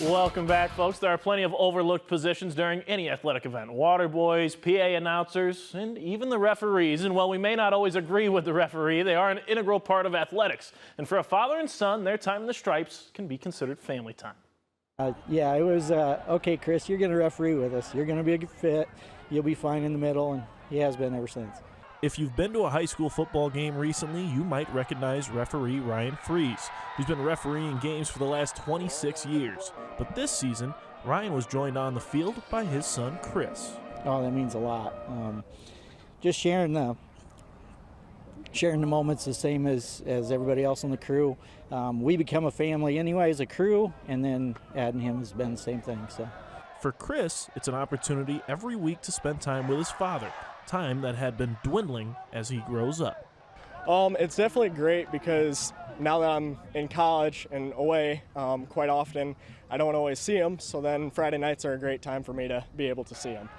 Welcome back, folks. There are plenty of overlooked positions during any athletic event. Water boys, PA announcers, and even the referees. And while we may not always agree with the referee, they are an integral part of athletics. And for a father and son, their time in the stripes can be considered family time. Yeah, it was, okay, Chris, you're going to referee with us. You're going to be a good fit. You'll be fine in the middle, and he has been ever since. If you've been to a high school football game recently, you might recognize referee Ryan Freese, who's been refereeing games for the last 26 years. But this season, Ryan was joined on the field by his son, Chris. Oh, that means a lot. Just sharing the moments the same as everybody else on the crew. We become a family anyway as a crew, and then adding him has been the same thing. So, for Chris, it's an opportunity every week to spend time with his father, time that had been dwindling as he grows up. It's definitely great because now that I'm in college and away quite often, I don't always see him, so then Friday nights are a great time for me to be able to see him.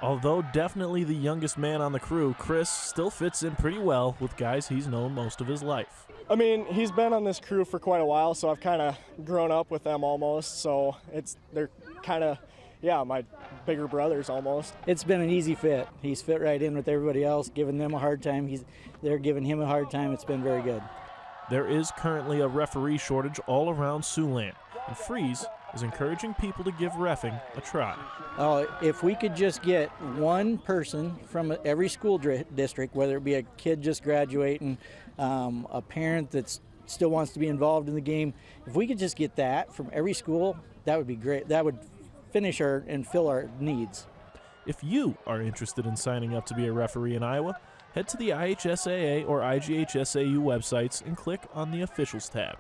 Although definitely the youngest man on the crew, Chris still fits in pretty well with guys he's known most of his life. I mean, he's been on this crew for quite a while, so I've kind of grown up with them almost, so they're kind of, yeah, my bigger brothers almost. It's been an easy fit. He's fit right in with everybody else, giving them a hard time. They're giving him a hard time. It's been very good. There is currently a referee shortage all around Siouxland, and Freese is encouraging people to give reffing a try. If we could just get one person from every school district, whether it be a kid just graduating, a parent that still wants to be involved in the game, if we could just get that from every school, that would be great. That would finish and fill our needs. If you are interested in signing up to be a referee in Iowa, head to the IHSAA or IGHSAU websites and click on the Officials tab.